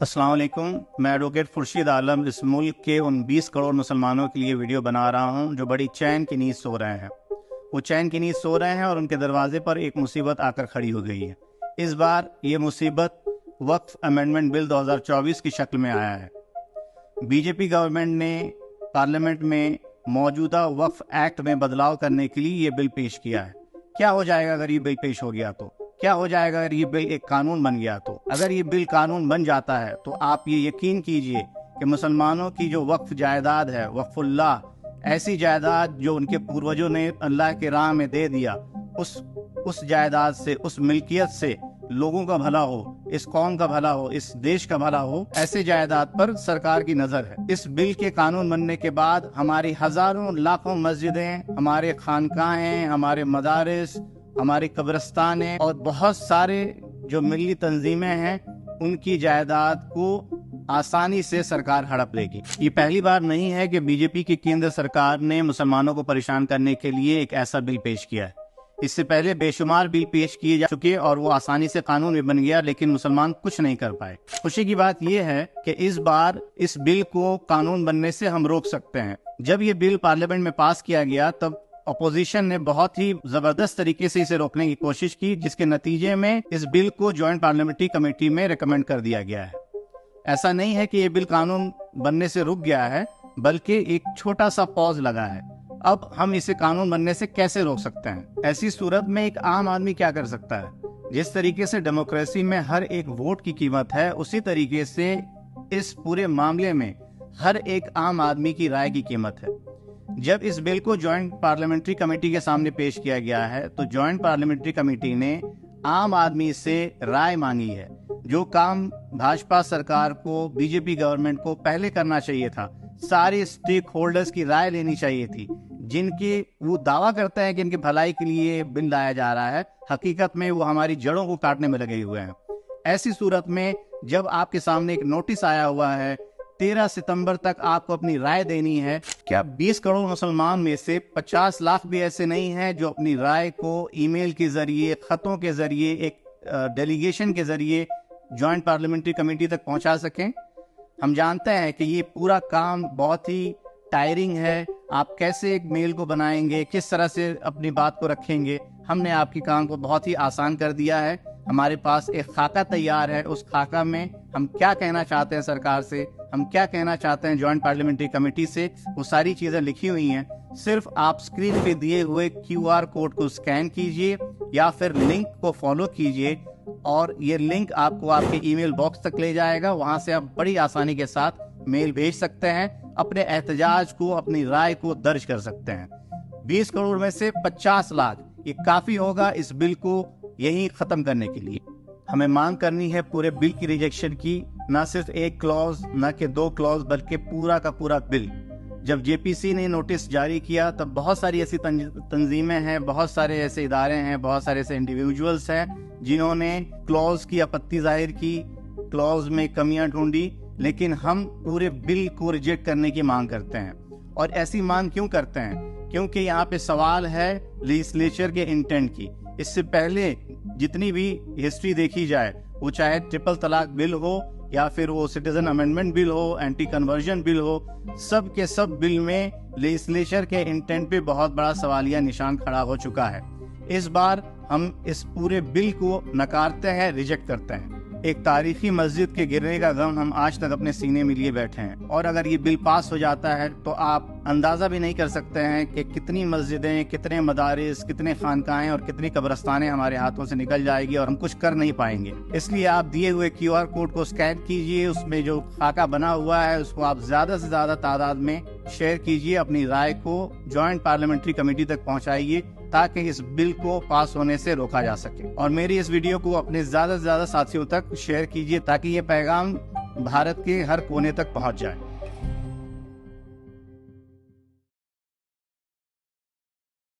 अस्सलाम वालेकुम। मैं एडवोकेट खुर्शीद आलम इस मुल्क के उन 20 करोड़ मुसलमानों के लिए वीडियो बना रहा हूं जो बड़ी चैन की नींद सो रहे हैं। वो चैन की नींद सो रहे हैं और उनके दरवाजे पर एक मुसीबत आकर खड़ी हो गई है। इस बार ये मुसीबत वक्फ अमेंडमेंट बिल 2024 की शक्ल में आया है। बीजेपी गवर्नमेंट ने पार्लियामेंट में मौजूदा वक्फ एक्ट में बदलाव करने के लिए ये बिल पेश किया है। क्या हो जाएगा अगर ये बिल पेश हो गया तो? क्या हो जाएगा अगर ये बिल एक कानून बन गया तो? अगर ये बिल कानून बन जाता है तो आप ये यकीन कीजिए कि मुसलमानों की जो वक्फ जायदाद है, वक्फुल्लाह, ऐसी जायदाद जो उनके पूर्वजों ने अल्लाह के राह में दे दिया, उस जायदाद से, उस मिल्कियत से लोगों का भला हो, इस कौम का भला हो, इस देश का भला हो, ऐसे जायदाद पर सरकार की नजर है। इस बिल के कानून बनने के बाद हमारी हजारों लाखों मस्जिदें, हमारे खानकाहें, हमारे मदारिस, हमारी कब्रिस्तानें और बहुत सारे जो मिली तंजीमें हैं, उनकी जायदाद को आसानी से सरकार हड़प लेगी। ये पहली बार नहीं है कि बीजेपी की केंद्र सरकार ने मुसलमानों को परेशान करने के लिए एक ऐसा बिल पेश किया है। इससे पहले बेशुमार बिल पेश किए जा चुके और वो आसानी से कानून भी बन गया, लेकिन मुसलमान कुछ नहीं कर पाए। खुशी की बात यह है कि इस बार इस बिल को कानून बनने से हम रोक सकते हैं। जब ये बिल पार्लियामेंट में पास किया गया तब अपोजिशन ने बहुत ही जबरदस्त तरीके से इसे रोकने की कोशिश की, जिसके नतीजे में इस बिल को ज्वाइंट पार्लियामेंट्री कमेटी में रिकमेंड कर दिया गया है। ऐसा नहीं है कि ये बिल कानून बनने से रुक गया है, बल्कि एक छोटा सा पॉज लगा है। अब हम इसे कानून बनने से कैसे रोक सकते हैं? ऐसी सूरत में एक आम आदमी क्या कर सकता है? जिस तरीके से डेमोक्रेसी में हर एक वोट की कीमत है, उसी तरीके से इस पूरे मामले में हर एक आम आदमी की राय की कीमत है। जब इस बिल को ज्वाइंट पार्लियामेंट्री कमेटी के सामने पेश किया गया है तो ज्वाइंट पार्लियामेंट्री कमेटी ने आम आदमी से राय मांगी है। जो काम भाजपा सरकार को, बीजेपी गवर्नमेंट को पहले करना चाहिए था, सारे स्टेक होल्डर्स की राय लेनी चाहिए थी, जिनकी वो दावा करते हैं कि इनकी भलाई के लिए बिल लाया जा रहा है, हकीकत में वो हमारी जड़ों को काटने में लगे हुए हैं। ऐसी सूरत में जब आपके सामने एक नोटिस आया हुआ है, 13 सितंबर तक आपको अपनी राय देनी है, क्या 20 करोड़ मुसलमान में से 50 लाख भी ऐसे नहीं हैं जो अपनी राय को ईमेल के जरिए, खतों के जरिए, एक डेलीगेशन के जरिए ज्वाइंट पार्लियामेंट्री कमेटी तक पहुंचा सकें? हम जानते हैं कि ये पूरा काम बहुत ही टायरिंग है। आप कैसे एक मेल को बनाएंगे, किस तरह से अपनी बात को रखेंगे? हमने आपके काम को बहुत ही आसान कर दिया है। हमारे पास एक खाका तैयार है। उस खाका में हम क्या कहना चाहते हैं सरकार से, हम क्या कहना चाहते हैं ज्वाइंट पार्लियामेंट्री कमेटी से, वो सारी चीजें लिखी हुई हैं। सिर्फ आप स्क्रीन पे दिए हुए QR कोड को स्कैन कीजिए या फिर लिंक को फॉलो कीजिए और ये लिंक आपको आपके ईमेल बॉक्स तक ले जाएगा। वहां से आप बड़ी आसानी के साथ मेल भेज सकते हैं, अपने एहतजाज को, अपनी राय को दर्ज कर सकते हैं। 20 करोड़ में से 50 लाख, ये काफी होगा इस बिल को यही खत्म करने के लिए। हमें मांग करनी है पूरे बिल की रिजेक्शन की, ना सिर्फ एक क्लॉज, ना कि 2 क्लॉज, बल्कि पूरा का पूरा बिल। जब JPC ने नोटिस जारी किया तब बहुत सारी ऐसी तंजीमें हैं, बहुत सारे ऐसे इदारे हैं, बहुत सारे ऐसे इंडिविजुअल्स हैं जिन्होंने क्लॉज की आपत्ति जाहिर की, क्लॉज में कमियां ढूंढी, लेकिन हम पूरे बिल को रिजेक्ट करने की मांग करते हैं। और ऐसी मांग क्यों करते हैं? क्योंकि यहाँ पे सवाल है लेजिस्लेचर के इंटेंट की। इससे पहले जितनी भी हिस्ट्री देखी जाए, वो चाहे ट्रिपल तलाक बिल हो या फिर वो सिटीजन अमेंडमेंट बिल हो, एंटी कन्वर्जन बिल हो, सब के सब बिल में लेजिस्लेचर के इंटेंट पे बहुत बड़ा सवालिया निशान खड़ा हो चुका है। इस बार हम इस पूरे बिल को नकारते हैं, रिजेक्ट करते हैं। एक तारीखी मस्जिद के गिरने का गम हम आज तक अपने सीने में लिए बैठे हैं, और अगर ये बिल पास हो जाता है तो आप अंदाजा भी नहीं कर सकते हैं कि कितनी मस्जिदें, कितने मदारिस, कितने खानकाहें और कितनी कब्रिस्तानें हमारे हाथों से निकल जाएगी और हम कुछ कर नहीं पाएंगे। इसलिए आप दिए हुए QR कोड को स्कैन कीजिए, उसमें जो खाका बना हुआ है उसको आप ज्यादा से ज्यादा तादाद में शेयर कीजिए, अपनी राय को ज्वाइंट पार्लियामेंट्री कमेटी तक पहुंचाइए ताकि इस बिल को पास होने से रोका जा सके। और मेरी इस वीडियो को अपने ज्यादा से ज्यादा साथियों तक शेयर कीजिए ताकि ये पैगाम भारत के हर कोने तक पहुंच जाए।